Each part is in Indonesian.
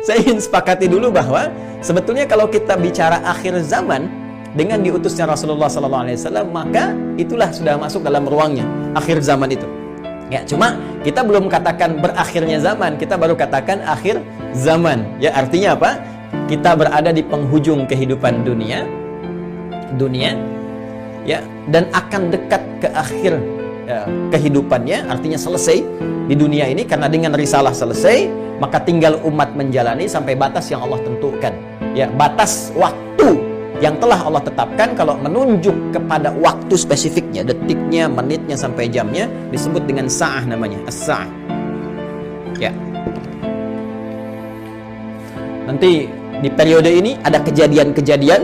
saya ingin sepakati dulu bahwa sebetulnya kalau kita bicara akhir zaman dengan diutusnya Rasulullah SAW, maka itulah sudah masuk dalam ruangnya akhir zaman itu. Ya, cuma kita belum katakan berakhirnya zaman, kita baru katakan akhir zaman. Ya, artinya apa? Kita berada di penghujung kehidupan dunia, ya, dan akan dekat ke akhir kehidupannya, artinya selesai di dunia ini, karena dengan risalah selesai, maka tinggal umat menjalani sampai batas yang Allah tentukan. Ya, batas waktu yang telah Allah tetapkan. Kalau menunjuk kepada waktu spesifiknya, detiknya, menitnya sampai jamnya, disebut dengan sa'ah, namanya as-sa'ah. Ya. Nanti di periode ini ada kejadian-kejadian,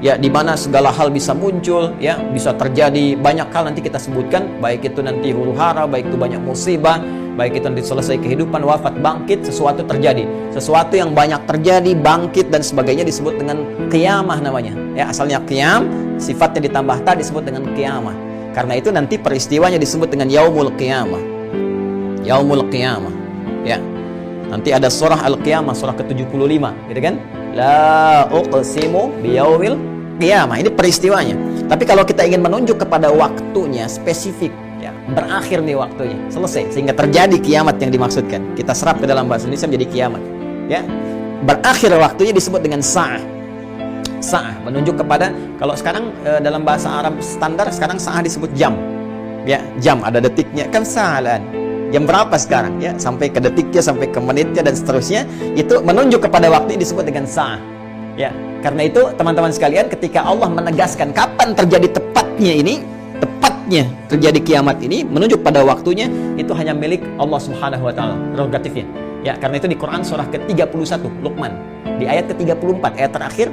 ya, di mana segala hal bisa muncul, ya, bisa terjadi banyak hal nanti kita sebutkan, baik itu nanti huru-hara, baik itu banyak musibah, baik itu nanti selesai kehidupan, wafat, bangkit, sesuatu terjadi, sesuatu yang banyak terjadi, bangkit dan sebagainya disebut dengan qiyamah namanya. Ya, asalnya qiyam, sifatnya ditambah ta disebut dengan qiyamah. Karena itu nanti peristiwanya disebut dengan yaumul qiyamah. Yaumul qiyamah. Ya. Nanti ada surah Al-Qiyamah, surah ke-75, gitu kan? La uqsimu biyaumil qiyamah. Ini peristiwanya. Tapi kalau kita ingin menunjuk kepada waktunya spesifik, ya, berakhir nih waktunya, selesai, sehingga terjadi kiamat yang dimaksudkan. Kita serap ke dalam bahasa Indonesia menjadi kiamat. Ya. Berakhir waktunya disebut dengan sa'ah. Sa'ah menunjuk kepada, kalau sekarang dalam bahasa Arab standar sekarang sa'ah disebut jam. Ya, jam ada detiknya, kan sa'alan. Jam berapa sekarang, ya, sampai ke detiknya, sampai ke menitnya dan seterusnya, itu menunjuk kepada waktu yang disebut dengan sa'ah. Ya, karena itu teman-teman sekalian, ketika Allah menegaskan kapan terjadi tepatnya terjadi kiamat ini, menunjuk pada waktunya, itu hanya milik Allah Subhanahu wa taala, prerogatifnya. Ya, karena itu di Quran surah ke-31 Luqman, di ayat ke-34, ayat terakhir,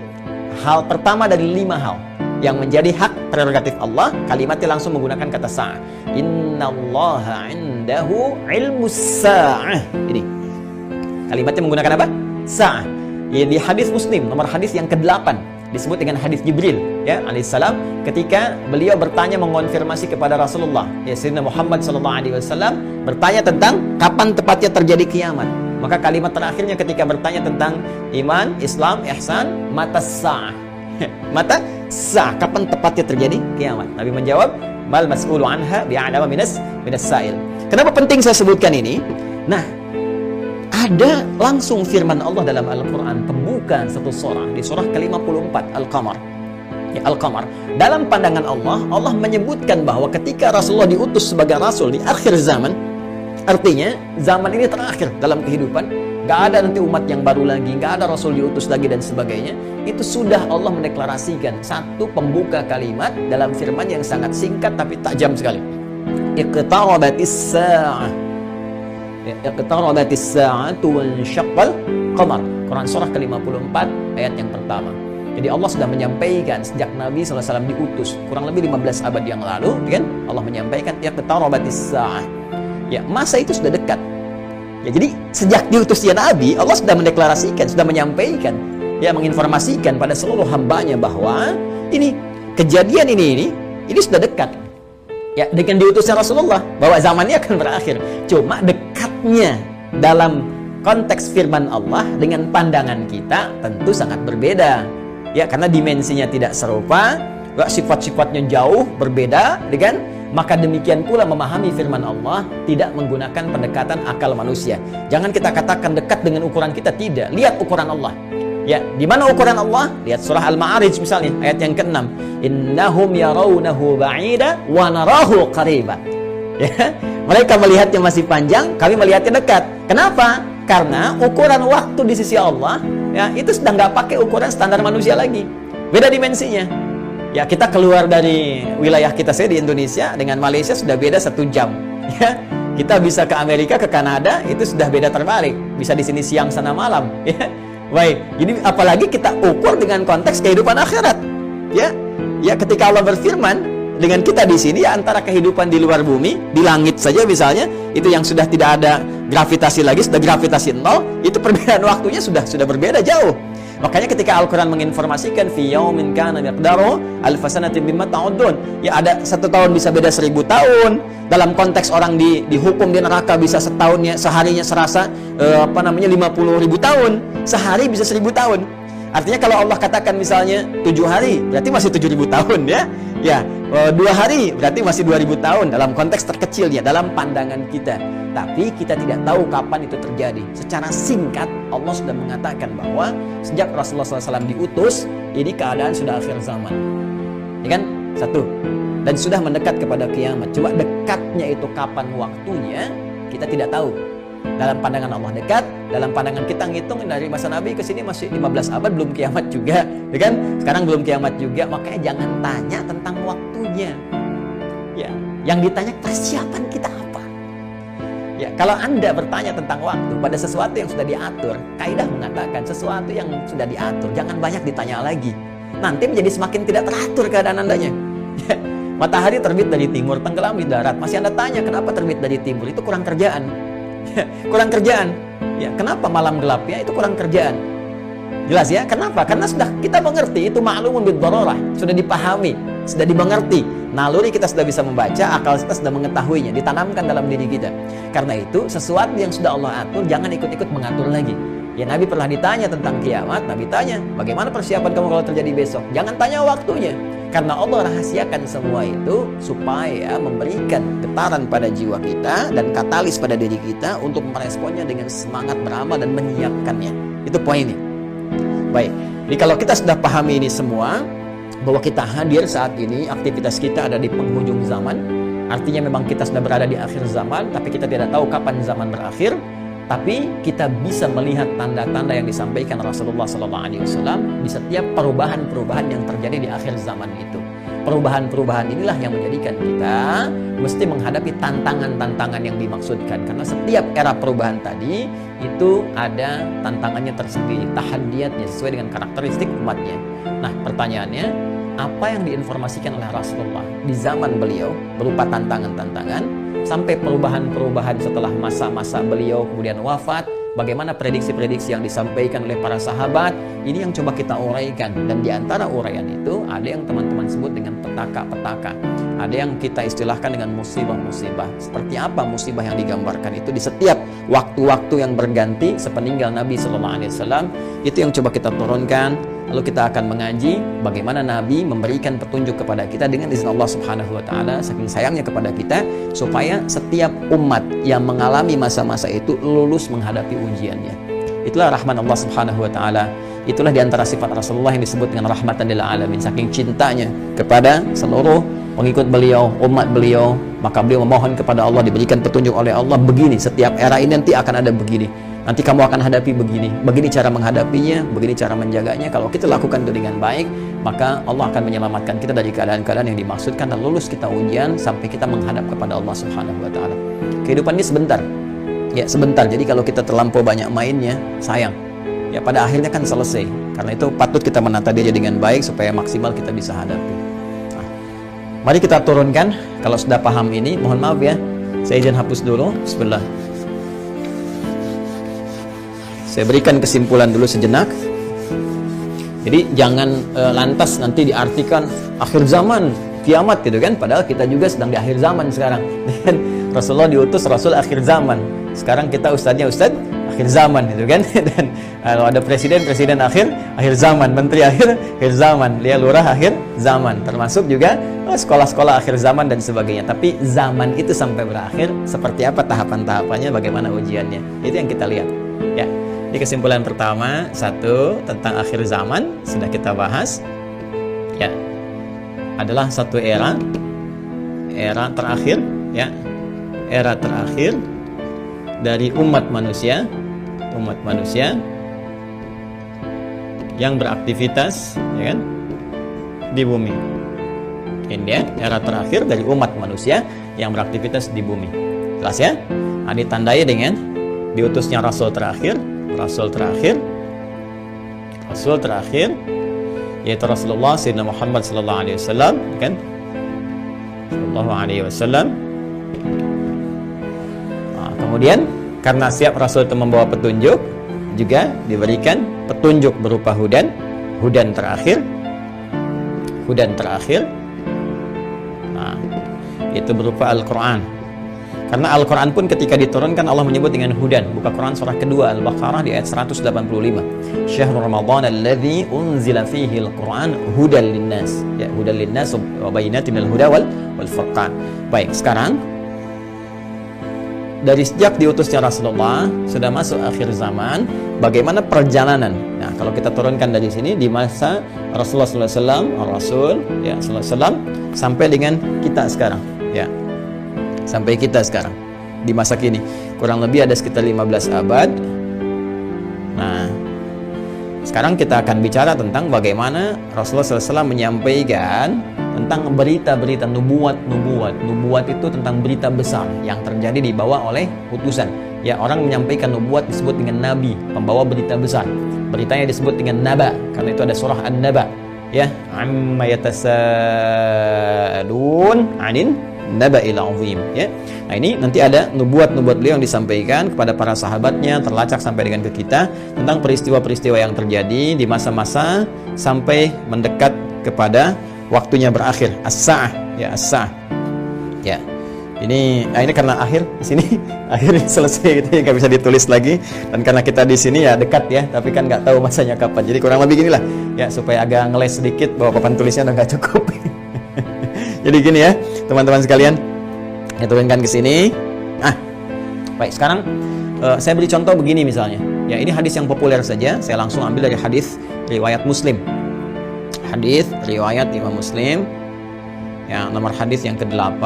hal pertama dari 5 hal yang menjadi hak prerogatif Allah, kalimatnya langsung menggunakan kata sa'ah. Innallaha 'indahu 'ilmus sa'ah. Ini kalimatnya menggunakan apa? Sa'ah. Ya, di hadis Muslim nomor hadis yang ke-8 disebut dengan hadis Jibril, ya, alaihissalam, ketika beliau bertanya, mengonfirmasi kepada Rasulullah, ya, Sayyidina Muhammad SAW, bertanya tentang kapan tepatnya terjadi kiamat. Maka kalimat terakhirnya ketika bertanya tentang iman, Islam, ihsan, mata sa'ah. Mata sa'ah, kapan tepatnya terjadi kiamat? Nabi menjawab, mal mas'ulu anha bi'alama minas sa'il. Kenapa penting saya sebutkan ini? Nah, ada langsung firman Allah dalam Al-Quran, pembukaan satu surah, di surah ke-54 Al-Qamar. Ya, Al-Qamar. Dalam pandangan Allah, Allah menyebutkan bahwa ketika Rasulullah diutus sebagai Rasul di akhir zaman, artinya zaman ini terakhir dalam kehidupan, gak ada nanti umat yang baru lagi, gak ada Rasul diutus lagi dan sebagainya. Itu sudah Allah mendeklarasikan satu pembuka kalimat dalam firman yang sangat singkat tapi tajam sekali. Iqtarabatis sa'ah. Iqtarabatis sa'atu wansyaqqal qamar. Quran surah ke-54 ayat yang pertama. Jadi Allah sudah menyampaikan sejak Nabi SAW diutus kurang lebih 15 abad yang lalu, kan? Allah menyampaikan iqtarabatis sa'ah. Ya, masa itu sudah dekat. Ya, jadi sejak diutusnya Nabi, Allah sudah mendeklarasikan, sudah menyampaikan, ya, menginformasikan pada seluruh hambanya bahwa ini kejadian ini sudah dekat. Ya, dengan diutusnya Rasulullah, bahwa zamannya akan berakhir. Cuma dekatnya dalam konteks firman Allah dengan pandangan kita tentu sangat berbeda. Ya, karena dimensinya tidak serupa, sifat-sifatnya jauh berbeda, kan? Maka demikian pula memahami firman Allah tidak menggunakan pendekatan akal manusia. Jangan kita katakan dekat dengan ukuran kita, tidak. Lihat ukuran Allah. Ya, di mana ukuran Allah? Lihat surah Al-Ma'arij misalnya, ayat yang ke-6. Innahum yarawnahu ba'ida wa narahu qariba. Ya, mereka melihatnya masih panjang, kami melihatnya dekat. Kenapa? Karena ukuran waktu di sisi Allah, ya, itu sudah nggak pakai ukuran standar manusia lagi. Beda dimensinya. Ya, kita keluar dari wilayah kita, saya di Indonesia dengan Malaysia sudah beda 1 jam. Ya, kita bisa ke Amerika, ke Kanada, itu sudah beda terbalik. Bisa di sini siang, sana malam. Ya, baik. Jadi apalagi kita ukur dengan konteks kehidupan akhirat. Ya, ya, ketika Allah berfirman dengan kita di sini, ya, antara kehidupan di luar bumi, di langit saja misalnya, itu yang sudah tidak ada gravitasi lagi, sudah gravitasi 0, itu perbedaan waktunya sudah berbeda jauh. Makanya ketika Al-Quran menginformasikan fi yaumin kana miqdaruhu alfa sanatin mimma ta'udun, ya ada 1 tahun bisa beda 1000 tahun. Dalam konteks orang dihukum di neraka bisa setahunnya, seharinya serasa 50.000 tahun, sehari bisa 1000 tahun. Artinya kalau Allah katakan misalnya 7 hari, berarti masih 7.000 tahun ya. Ya, 2 hari berarti masih 2.000 tahun dalam konteks terkecilnya, dalam pandangan kita. Tapi kita tidak tahu kapan itu terjadi. Secara singkat Allah sudah mengatakan bahwa sejak Rasulullah SAW diutus, ini keadaan sudah akhir zaman. Ya kan? 1. Dan sudah mendekat kepada kiamat. Cuma dekatnya itu kapan waktunya, kita tidak tahu. Dalam pandangan Allah dekat, dalam pandangan kita ngitung dari masa Nabi ke sini masih 15 abad, belum kiamat juga, ya kan? Sekarang belum kiamat juga, makanya jangan tanya tentang waktunya. Ya, yang ditanya persiapan kita apa? Ya, kalau Anda bertanya tentang waktu pada sesuatu yang sudah diatur, kaidah mengatakan sesuatu yang sudah diatur jangan banyak ditanya lagi. Nanti menjadi semakin tidak teratur keadaan Andanya. Ya, matahari terbit dari timur, tenggelam di darat, masih Anda tanya kenapa terbit dari timur? Itu kurang kerjaan. Kurang kerjaan. Ya, kenapa malam gelapnya? Itu kurang kerjaan. Jelas ya? Kenapa? Karena sudah kita mengerti, itu ma'lumun bid-darurah, sudah dipahami, sudah dimengerti. Naluri kita sudah bisa membaca, akal kita sudah mengetahuinya, ditanamkan dalam diri kita. Karena itu, sesuatu yang sudah Allah atur, jangan ikut-ikut mengatur lagi. Ya, Nabi pernah ditanya tentang kiamat, Nabi tanya, bagaimana persiapan kamu kalau terjadi besok? Jangan tanya waktunya. Karena Allah rahasiakan semua itu supaya memberikan getaran pada jiwa kita dan katalis pada diri kita untuk meresponnya dengan semangat beramal dan menyiapkannya. Itu poinnya. Baik, jadi kalau kita sudah pahami ini semua, bahwa kita hadir saat ini, aktivitas kita ada di penghujung zaman, artinya memang kita sudah berada di akhir zaman, tapi kita tidak tahu kapan zaman berakhir. Tapi kita bisa melihat tanda-tanda yang disampaikan Rasulullah SAW di setiap perubahan-perubahan yang terjadi di akhir zaman itu. Perubahan-perubahan inilah yang menjadikan kita mesti menghadapi tantangan-tantangan yang dimaksudkan. Karena setiap era perubahan tadi itu ada tantangannya tersendiri, tahadiyatnya sesuai dengan karakteristik umatnya. Nah, pertanyaannya, apa yang diinformasikan oleh Rasulullah di zaman beliau berupa tantangan-tantangan sampai perubahan-perubahan setelah masa-masa beliau kemudian wafat, bagaimana prediksi-prediksi yang disampaikan oleh para sahabat, ini yang coba kita uraikan. Dan di antara uraian itu ada yang teman-teman sebut dengan petaka-petaka, ada yang kita istilahkan dengan musibah-musibah. Seperti apa musibah yang digambarkan itu di setiap waktu-waktu yang berganti sepeninggal Nabi SAW, itu yang coba kita turunkan. Lalu kita akan mengaji bagaimana Nabi memberikan petunjuk kepada kita dengan izin Allah Subhanahu wa taala, saking sayangnya kepada kita, supaya setiap umat yang mengalami masa-masa itu lulus menghadapi ujiannya. Itulah rahmat Allah Subhanahu wa taala. Itulah di antara sifat Rasulullah yang disebut dengan rahmatan lil alamin, saking cintanya kepada seluruh pengikut beliau, umat beliau, maka beliau memohon kepada Allah diberikan petunjuk oleh Allah, begini setiap era ini nanti akan ada begini. Nanti kamu akan hadapi begini, begini cara menghadapinya, begini cara menjaganya. Kalau kita lakukan itu dengan baik, maka Allah akan menyelamatkan kita dari keadaan-keadaan yang dimaksudkan dan lulus kita ujian sampai kita menghadap kepada Allah Subhanahu wa taala. Kehidupan ini sebentar. Ya, sebentar. Jadi kalau kita terlampau banyak mainnya, sayang. Ya, pada akhirnya kan selesai. Karena itu patut kita menata dia dengan baik supaya maksimal kita bisa hadapi. Nah, mari kita turunkan. Kalau sudah paham ini, mohon maaf ya. Saya izin hapus dulu. Bismillah. Saya berikan kesimpulan dulu sejenak. Jadi jangan lantas nanti diartikan akhir zaman, kiamat gitu kan. Padahal kita juga sedang di akhir zaman sekarang. Dan Rasulullah diutus Rasul akhir zaman. Sekarang kita ustadznya ustadz akhir zaman gitu kan. Dan kalau ada presiden akhir zaman, menteri akhir zaman, lihat lurah akhir zaman. Termasuk juga sekolah-sekolah akhir zaman dan sebagainya. Tapi zaman itu sampai berakhir seperti apa tahapan-tahapannya, bagaimana ujiannya. Itu yang kita lihat. Ya. Di kesimpulan pertama, 1 tentang akhir zaman sudah kita bahas. Ya, adalah satu era terakhir, ya, era terakhir dari umat manusia yang beraktivitas, ya kan, di bumi. Ini ya, era terakhir dari umat manusia yang beraktivitas di bumi. Jelas ya? Nah, ditandai dengan diutusnya Rasul terakhir yaitu Rasulullah Sayyidina Muhammad sallallahu alaihi wasallam, kan? Sallallahu alaihi wasallam. Nah, kemudian karena siap Rasul itu membawa petunjuk, juga diberikan petunjuk berupa hudan terakhir. Nah, itu berupa Al-Quran. Karena Al-Quran pun ketika diturunkan Allah menyebut dengan hudan. Buka Quran surah kedua Al-Baqarah di ayat 185. Syahrul Ramadan alladzi unzila fihi al-Quran hudan linnas. Ya, hudan linnas wa bayyinatin minal huda wal furqan. Baik, sekarang dari sejak diutusnya Rasulullah sudah masuk akhir zaman, bagaimana perjalanan? Nah, kalau kita turunkan dari sini di masa Rasulullah SAW, Rasul ya SAW sampai dengan kita sekarang, ya. Sampai kita sekarang di masa kini kurang lebih ada sekitar 15 abad. Nah, sekarang kita akan bicara tentang bagaimana Rasulullah SAW menyampaikan tentang berita-berita nubuat itu tentang berita besar yang terjadi dibawa oleh utusan. Ya, orang menyampaikan nubuat disebut dengan nabi, pembawa berita besar. Beritanya disebut dengan naba, karena itu ada surah An-Naba. Ya, amma yatasaalun 'anin naba'il 'azim, ya. Nah, ini nanti ada nubuat-nubuat beliau yang disampaikan kepada para sahabatnya, terlacak sampai dengan ke kita tentang peristiwa-peristiwa yang terjadi di masa-masa sampai mendekat kepada waktunya berakhir, as-sa'ah, ya, as-sa'ah. Ya. Ini karena akhir di sini akhirnya selesai gitu, nggak bisa ditulis lagi, dan karena kita di sini ya dekat ya, tapi kan nggak tahu masanya kapan. Jadi kurang lebih ginilah ya, supaya agak ngeles sedikit bahwa papan tulisnya udah nggak cukup. Jadi gini ya, teman-teman sekalian, saya turunkan ke sini. Baik, sekarang saya beri contoh begini misalnya. Ya, ini hadis yang populer saja, saya langsung ambil dari hadis riwayat Muslim. Hadis riwayat Imam Muslim. Yang nomor hadis yang ke-8.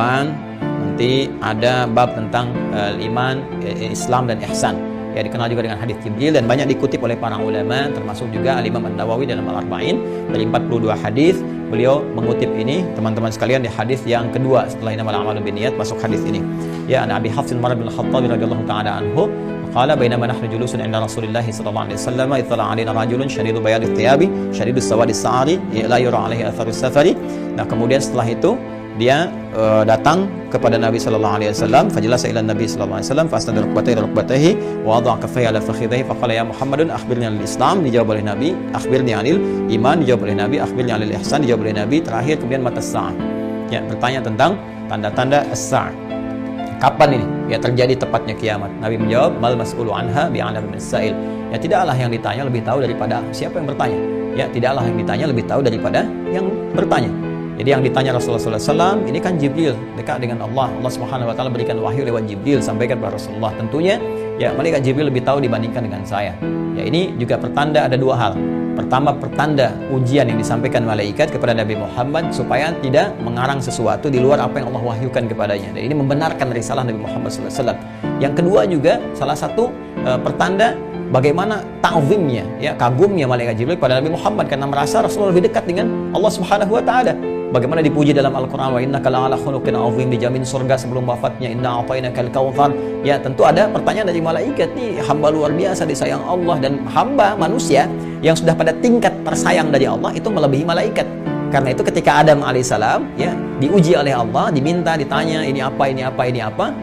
Nanti ada bab tentang iman, Islam dan ihsan. Ya, dikenal juga dengan hadis Jibril dan banyak dikutip oleh para ulama, termasuk juga Al-Imam An-Nawawi dalam Al-Arba'in. Dari 42 hadis beliau mengutip ini, teman-teman sekalian, di hadis yang kedua setelah innamal a'malu binniyat masuk hadis ini. Ya, an Abi Hafs Umar bin Khattab radhiyallahu ta'ala anhu qala bainama nahnu julusun 'inda Rasulillah sallallahu alaihi wasallam ittala 'alaina rajulun shadidu bayadi thiyabi shadidus sawadi sa'ari la yura 'alaihi atharus safari. Nah, kemudian setelah itu dia datang kepada Nabi sallallahu alaihi wasallam, fajalasa ila Nabi sallallahu alaihi wasallam fasnada rukbatayhi wa wada'a kaffayhi ala fakhidhihi faqala ya Muhammadun akhbirni anil Islam, dijawab oleh Nabi, akhbirni anil iman, dijawab oleh Nabi, akhbirni anil ihsan, dijawab oleh Nabi, terakhir kemudian mata sa'ah. Ya, bertanya tentang tanda-tanda as-sa'ah. Kapan ini ya terjadi tepatnya kiamat? Nabi menjawab, mal mas'ulu anha bi'alam min as-sa'il. Ya, tidaklah yang ditanya lebih tahu daripada siapa yang bertanya. Ya, tidaklah yang ditanya lebih tahu daripada yang bertanya. Jadi yang ditanya Rasulullah SAW ini kan Jibril, dekat dengan Allah. Allah Subhanahu Wa Taala berikan wahyu lewat Jibril sampaikan kepada Rasulullah. Tentunya ya malaikat Jibril lebih tahu dibandingkan dengan saya. Ya, ini juga pertanda ada dua hal. Pertama, pertanda ujian yang disampaikan malaikat kepada Nabi Muhammad supaya tidak mengarang sesuatu di luar apa yang Allah wahyukan kepadanya. Dan ini membenarkan risalah Nabi Muhammad SAW. Yang kedua juga salah satu pertanda bagaimana ta'zimnya, ya, kagumnya malaikat Jibril pada Nabi Muhammad karena merasa Rasulullah lebih dekat dengan Allah Subhanahu Wa Taala. Bagaimana dipuji dalam Al-Quran, wa innaka la'ala khuluqin 'azim, dijamin surga sebelum wafatnya, inna a'tainakal kautsar. Ya, tentu ada pertanyaan dari malaikat, nih hamba luar biasa disayang Allah, dan hamba manusia yang sudah pada tingkat tersayang dari Allah itu melebihi malaikat. Karena itu ketika Adam alaihissalam ya diuji oleh Allah, diminta, ditanya ini apa,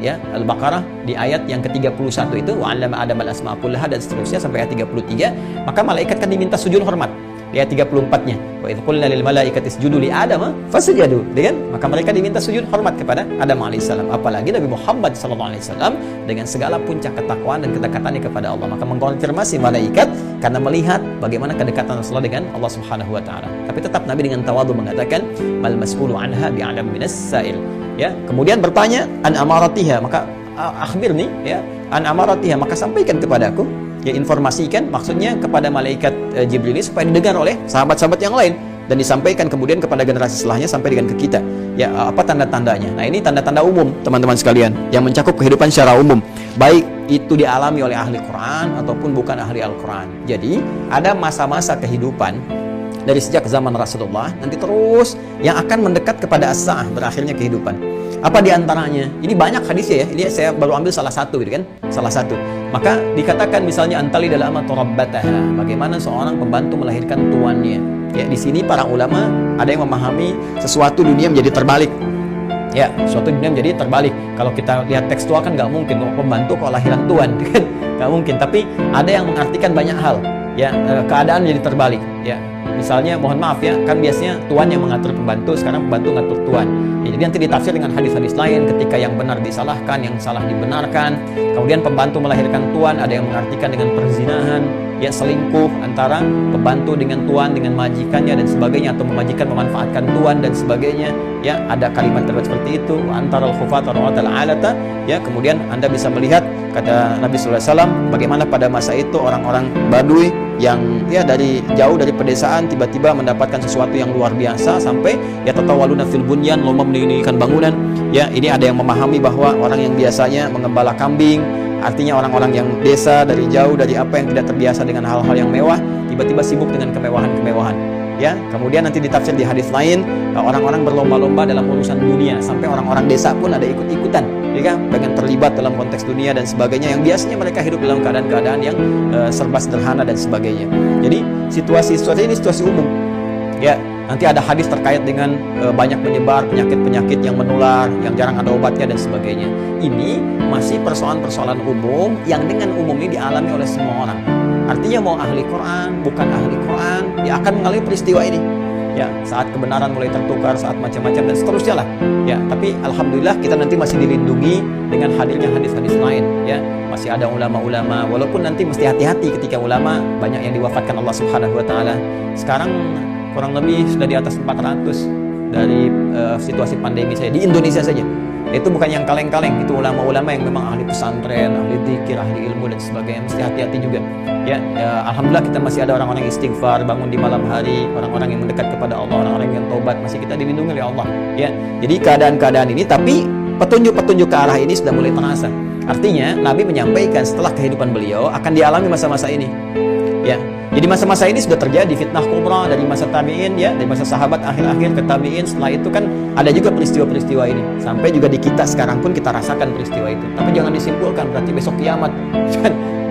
ya, Al-Baqarah di ayat yang ke-31 itu wa 'allama Adam al-asma'a kullaha dan seterusnya sampai ayat 33, maka malaikat kan diminta sujud hormat. Di ayat 34-nya, wa idz qulna lil malaikati isjudu li Adam fasajadu, kan? Maka mereka diminta sujud hormat kepada Adam alaihissalam. Apalagi Nabi Muhammad sallallahu alaihi wasallam dengan segala puncak ketakwaan dan kedekatannya kepada Allah, maka mengkonfirmasi malaikat karena melihat bagaimana kedekatan Rasulullah dengan Allah Subhanahu wa taala. Tapi tetap Nabi dengan tawadhu mengatakan mal mas'ulu anha bi'alam minas sa'il. Ya, kemudian bertanya an amaratiha, maka akhbirni, ya, an amaratiha, maka sampaikan kepadaku, ya, informasikan, maksudnya kepada malaikat Jibril ini supaya didengar oleh sahabat-sahabat yang lain dan disampaikan kemudian kepada generasi setelahnya sampai dengan ke kita. Ya, apa tanda-tandanya? Nah, ini tanda-tanda umum, teman-teman sekalian, yang mencakup kehidupan secara umum, baik itu dialami oleh ahli Quran ataupun bukan ahli Al-Quran. Jadi, ada masa-masa kehidupan dari sejak zaman Rasulullah nanti terus yang akan mendekat kepada as-sa'ah, berakhirnya kehidupan. Apa diantaranya? Ini banyak hadisnya ya. Ini saya baru ambil salah satu, gitu kan? Salah satu. Maka dikatakan misalnya antali dalam rabbataha, bagaimana seorang pembantu melahirkan tuannya. Ya, di sini para ulama ada yang memahami sesuatu dunia menjadi terbalik. Ya, suatu dunia menjadi terbalik. Kalau kita lihat tekstual kan nggak mungkin pembantu kok lahiran tuan, kan nggak mungkin. Tapi ada yang mengartikan banyak hal. Ya, keadaan jadi terbalik. Ya, misalnya mohon maaf ya, kan biasanya tuan yang mengatur pembantu, sekarang pembantu ngatur tuan. Ya, jadi nanti ditafsir dengan hadis-hadis lain, ketika yang benar disalahkan, yang salah dibenarkan. Kemudian pembantu melahirkan tuan, ada yang mengartikan dengan perzinahan, ya selingkuh antara pembantu dengan tuan, dengan majikannya dan sebagainya, atau majikan memanfaatkan tuan dan sebagainya. Ya, ada kalimat terbuat seperti itu, antara al-khufat wa alata. Ya, kemudian Anda bisa melihat kata Nabi sallallahu alaihi wasallam bagaimana pada masa itu orang-orang Badui yang ya dari jauh dari pedesaan tiba-tiba mendapatkan sesuatu yang luar biasa sampai ya tatawaluna fil bunyan, lomba mendirikan bangunan. Ya, ini ada yang memahami bahwa orang yang biasanya mengembala kambing, artinya orang-orang yang desa dari jauh dari apa yang tidak terbiasa dengan hal-hal yang mewah, tiba-tiba sibuk dengan kemewahan-kemewahan. Ya, kemudian nanti ditafsir di hadis lain, orang-orang berlomba-lomba dalam urusan dunia, sampai orang-orang desa pun ada ikut-ikutan, ya kan, pengen terlibat dalam konteks dunia dan sebagainya, yang biasanya mereka hidup dalam keadaan-keadaan yang serba sederhana dan sebagainya. Jadi situasi-situasi ini situasi umum. Ya, nanti ada hadis terkait dengan banyak menyebar penyakit-penyakit yang menular, yang jarang ada obatnya dan sebagainya. Ini masih persoalan-persoalan umum yang dengan umum ini dialami oleh semua orang. Artinya mau ahli Quran, bukan ahli Quran, dia akan mengalami peristiwa ini. Ya, saat kebenaran mulai tertukar, saat macam-macam dan seterusnya lah. Ya, tapi alhamdulillah kita nanti masih dilindungi dengan hadirnya hadis-hadis lain. Ya, masih ada ulama-ulama. Walaupun nanti mesti hati-hati ketika ulama banyak yang diwafatkan Allah Subhanahu Wa Taala. Sekarang kurang lebih sudah di atas 400 dari situasi pandemi saya di Indonesia saja. Itu bukan yang kaleng-kaleng, itu ulama-ulama yang memang ahli pesantren, ahli dzikir, ahli ilmu dan sebagainya. Mesti hati-hati juga. Ya, alhamdulillah kita masih ada orang-orang yang istighfar, bangun di malam hari, orang-orang yang mendekat kepada Allah, orang-orang yang taubat, masih kita dilindungi oleh Allah. Ya, jadi keadaan-keadaan ini, tapi petunjuk-petunjuk ke arah ini sudah mulai terasa. Artinya Nabi menyampaikan setelah kehidupan beliau akan dialami masa-masa ini. Ya, jadi masa-masa ini sudah terjadi fitnah kubra dari masa tabi'in, ya, dari masa sahabat akhir-akhir ke tabi'in. Setelah itu kan ada juga peristiwa-peristiwa ini. Sampai juga di kita sekarang pun kita rasakan peristiwa itu. Tapi jangan disimpulkan berarti besok kiamat.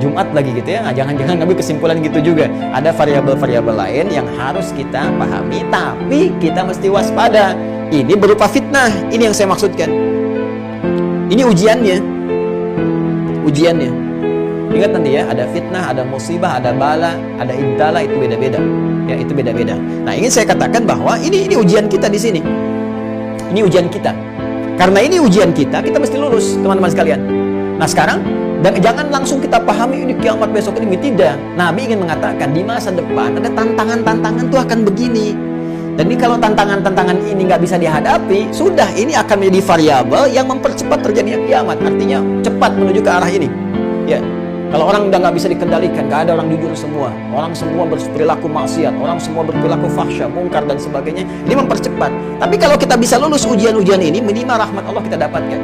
Jumat lagi gitu ya. Nah, jangan-jangan ngambil kesimpulan gitu juga. Ada variabel-variabel lain yang harus kita pahami, tapi kita mesti waspada. Ini berupa fitnah. Ini yang saya maksudkan. Ini ujiannya. Ujiannya. Ingat nanti ya, ada fitnah, ada musibah, ada bala, ada ibtala, itu beda-beda. Ya, itu beda-beda. Nah, ingin saya katakan bahwa ini ujian kita di sini. Ini ujian kita. Karena ini ujian kita mesti lulus, teman-teman sekalian. Nah, sekarang dan jangan langsung kita pahami ini kiamat besok ini, tidak. Nabi ingin mengatakan di masa depan ada tantangan-tantangan tuh akan begini. Dan ini kalau tantangan-tantangan ini nggak bisa dihadapi, sudah ini akan menjadi variabel yang mempercepat terjadinya kiamat. Artinya cepat menuju ke arah ini. Ya. Kalau orang udah nggak bisa dikendalikan, nggak ada orang jujur semua, orang semua berperilaku maksiat, orang semua berperilaku fahsya, mungkar dan sebagainya, ini mempercepat. Tapi kalau kita bisa lulus ujian-ujian ini, minimal rahmat Allah kita dapatkan.